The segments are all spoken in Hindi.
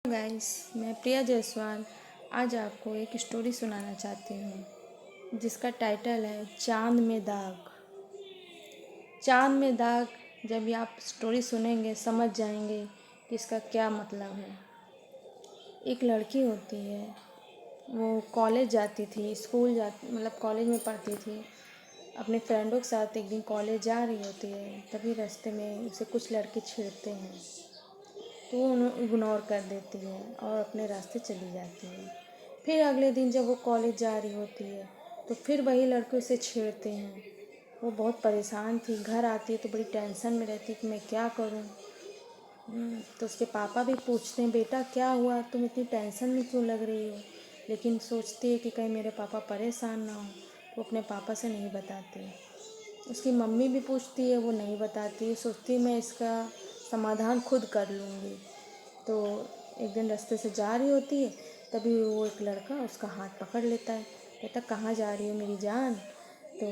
गाइस, मैं प्रिया जायसवाल आज आपको एक स्टोरी सुनाना चाहती हूँ जिसका टाइटल है चाँद में दाग। चाँद में दाग। जब ये आप स्टोरी सुनेंगे समझ जाएंगे कि इसका क्या मतलब है। एक लड़की होती है, वो कॉलेज जाती थी, मतलब कॉलेज में पढ़ती थी। अपने फ्रेंडों के साथ एक दिन कॉलेज जा रही होती है, तभी रास्ते में उसे कुछ लड़के छेड़ते हैं तो वो उन्हें इग्नोर कर देती है और अपने रास्ते चली जाती है। फिर अगले दिन जब वो कॉलेज जा रही होती है तो फिर वही लड़के उसे छेड़ते हैं। वो बहुत परेशान थी, घर आती है तो बड़ी टेंशन में रहती कि मैं क्या करूं। तो उसके पापा भी पूछते हैं, बेटा क्या हुआ, तुम इतनी टेंशन में क्यों लग रही हो। लेकिन सोचती है कि कहीं मेरे पापा परेशान ना हो, तो अपने पापा से नहीं बताती। उसकी मम्मी भी पूछती है, वो नहीं बताती, सोचती है मैं इसका समाधान खुद कर लूँगी। तो एक दिन रास्ते से जा रही होती है, तभी वो एक लड़का उसका हाथ पकड़ लेता है, कहता कहाँ जा रही हो मेरी जान। तो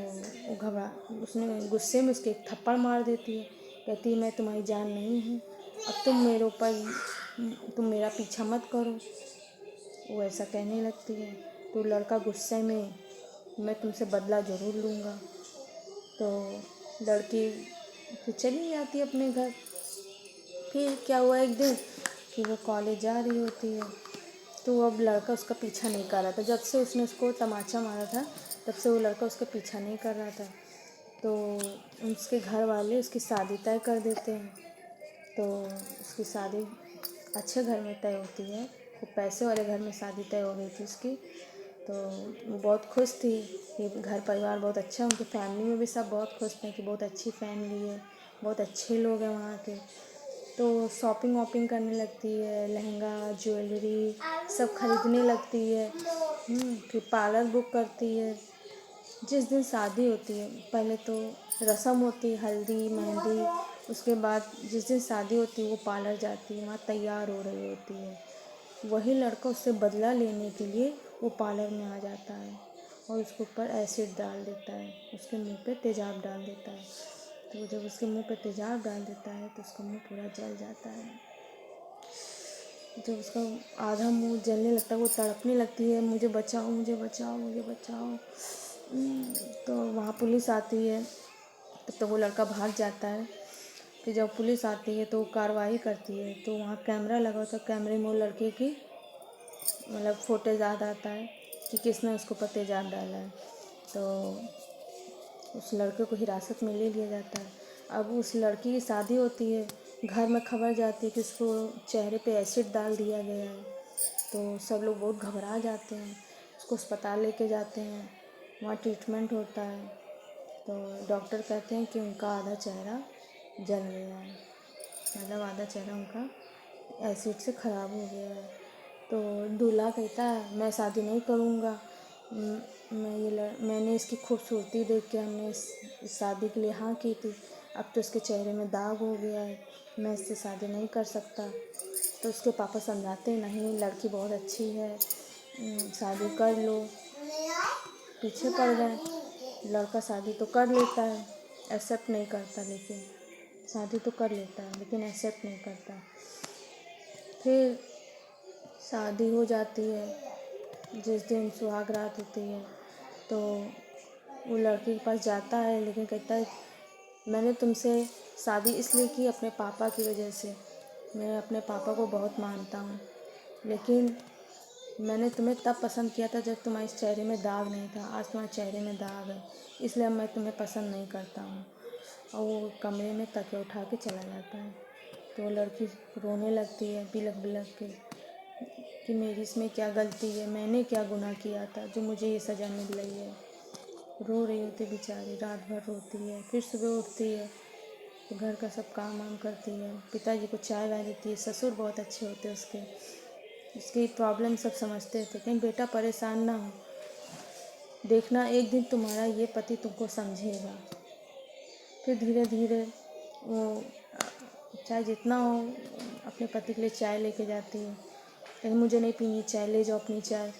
वो उसने गुस्से में उसके एक थप्पड़ मार देती है, कहती है मैं तुम्हारी जान नहीं हूँ, अब तुम मेरा पीछा मत करो। वो ऐसा कहने लगती है तो लड़का गुस्से में, मैं तुमसे बदला ज़रूर लूँगा। तो लड़की फिर चली जाती है अपने घर। फिर क्या हुआ, एक दिन कि वो कॉलेज जा रही होती है तो अब लड़का उसका पीछा नहीं कर रहा था। जब से उसने उसको तमाचा मारा था तब से वो लड़का उसका पीछा नहीं कर रहा था। तो उसके घर वाले उसकी शादी तय कर देते हैं। तो उसकी शादी अच्छे घर में तय होती है, वो पैसे वाले घर में शादी तय हो गई थी उसकी। तो वो बहुत खुश थी कि घर परिवार बहुत अच्छा, उनकी फैमिली में भी सब बहुत खुश थे कि बहुत अच्छी फैमिली है, बहुत अच्छे लोग हैं वहाँ के। तो शॉपिंग वॉपिंग करने लगती है, लहंगा ज्वेलरी सब खरीदने लगती है। फिर पार्लर बुक करती है। जिस दिन शादी होती है, पहले तो रस्म होती है हल्दी मेहंदी, उसके बाद जिस दिन शादी होती है वो पार्लर जाती है, वहाँ तैयार हो रही होती है। वही लड़का उससे बदला लेने के लिए वो पार्लर में आ जाता है और उसके ऊपर एसिड डाल देता है, उसके मुंह पे तेज़ाब डाल देता है। तो जब उसके मुंह पे तेज़ाब डाल देता है तो उसका मुंह पूरा जल जाता है। जब उसका आधा मुंह जलने लगता है, वो तड़पने लगती है, मुझे बचाओ मुझे बचाओ मुझे बचाओ। तो वहाँ पुलिस आती है, तब तो वो लड़का भाग जाता है। फिर जब पुलिस आती है तो वो कार्रवाई करती है, तो वहाँ कैमरा लगा होता है, कैमरे में वो लड़के की मतलब फुटेज याद आता है कि किसने उसको ऊपर तेज़ाब डाला है। तो उस लड़के को हिरासत में ले लिया जाता है। अब उस लड़की की शादी होती है, घर में खबर जाती है कि उसको चेहरे पे एसिड डाल दिया गया है। तो सब लोग बहुत घबरा जाते हैं, उसको अस्पताल लेके जाते हैं, वहाँ ट्रीटमेंट होता है। तो डॉक्टर कहते हैं कि उनका आधा चेहरा जल गया है, मतलब आधा चेहरा उनका एसिड से ख़राब हो गया है। तो दूल्हा कहता है मैं शादी नहीं करूँगा, मैंने इसकी खूबसूरती देख के हमने इस शादी के लिए हाँ की थी, अब तो इसके चेहरे में दाग हो गया है, मैं इससे शादी नहीं कर सकता। तो उसके पापा समझाते हैं नहीं लड़की बहुत अच्छी है, शादी कर लो। पीछे पड़ गए, लड़का शादी तो कर लेता है, एक्सेप्ट नहीं करता, लेकिन शादी तो कर लेता है लेकिन एक्सेप्ट नहीं करता। फिर शादी हो जाती है, जिस दिन सुहाग रात होती है तो वो लड़के के पास जाता है, लेकिन कहता है मैंने तुमसे शादी इसलिए की अपने पापा की वजह से, मैं अपने पापा को बहुत मानता हूँ, लेकिन मैंने तुम्हें तब पसंद किया था जब तुम्हारे चेहरे में दाग नहीं था, आज तुम्हारे चेहरे में दाग है, इसलिए मैं तुम्हें पसंद नहीं करता हूँ। और वो कमरे में तकिया उठा के चला जाता है। तो वो लड़की रोने लगती है बिलख बिलख के कि मेरी इसमें क्या गलती है, मैंने क्या गुनाह किया था जो मुझे ये सज़ा मिल रही है। रो रही होती बेचारी, रात भर रोती है। फिर सुबह उठती है तो घर का सब काम वाम करती है, पिताजी को चाय वाय देती है। ससुर बहुत अच्छे होते उसके, उसकी प्रॉब्लम सब समझते थे, कहीं बेटा परेशान ना हो, देखना एक दिन तुम्हारा ये पति तुमको समझेगा। फिर धीरे धीरे वो चाहे जितना हो अपने पति के लिए चाय लेके जाती है। कहीं मुझे नहीं पीनी चाय, ले जाओ अपनी चाय।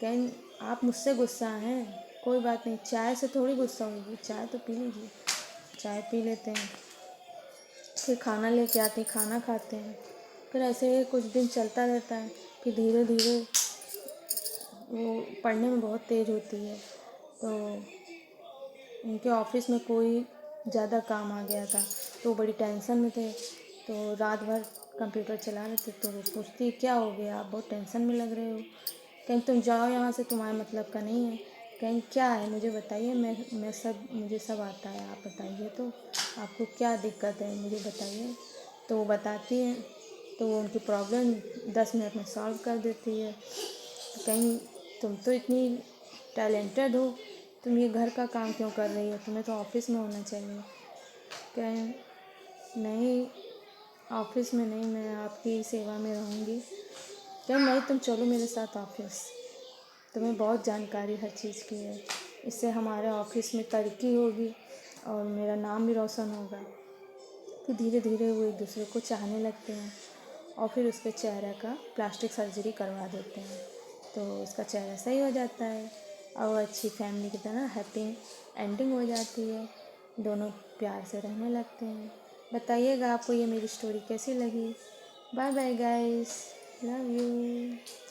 कहीं आप मुझसे गुस्सा हैं, कोई बात नहीं, चाय से थोड़ी गुस्सा होगी, चाय तो पी लीजिए। चाय पी लेते हैं, फिर खाना लेके आते हैं, खाना खाते हैं। फिर ऐसे ही कुछ दिन चलता रहता है। फिर धीरे धीरे वो पढ़ने में बहुत तेज़ होती है, तो उनके ऑफिस में कोई ज़्यादा काम आ गया था, तो वो बड़ी टेंशन में थे। तो रात भर कंप्यूटर चला रहे थे, तो वो पूछती क्या हो गया, आप बहुत टेंशन में लग रहे हो। कहीं तुम जाओ यहाँ से, तुम्हारे मतलब का नहीं है। कहीं क्या है मुझे बताइए, मुझे सब आता है, आप बताइए तो आपको क्या दिक्कत है मुझे बताइए। तो वो बताती है, तो वो उनकी प्रॉब्लम 10 मिनट में सॉल्व कर देती है। तो कहीं तुम तो इतनी टैलेंटेड हो, तुम ये घर का काम क्यों कर रही हो, तुम्हें तो ऑफिस में होना चाहिए। कहें नहीं, ऑफिस में नहीं, मैं आपकी सेवा में रहूँगी। क्या नहीं, तुम चलो मेरे साथ ऑफिस, तुम्हें बहुत जानकारी हर चीज़ की है, इससे हमारे ऑफिस में तरक्की होगी और मेरा नाम भी रोशन होगा। तो धीरे धीरे वो एक दूसरे को चाहने लगते हैं और फिर उसके चेहरे का प्लास्टिक सर्जरी करवा देते हैं, तो उसका चेहरा सही हो जाता है और अच्छी फैमिली की तरह हैप्पी एंडिंग हो जाती है। दोनों प्यार से रहने लगते हैं। बताइएगा आपको ये मेरी स्टोरी कैसी लगी। Bye bye guys, love you.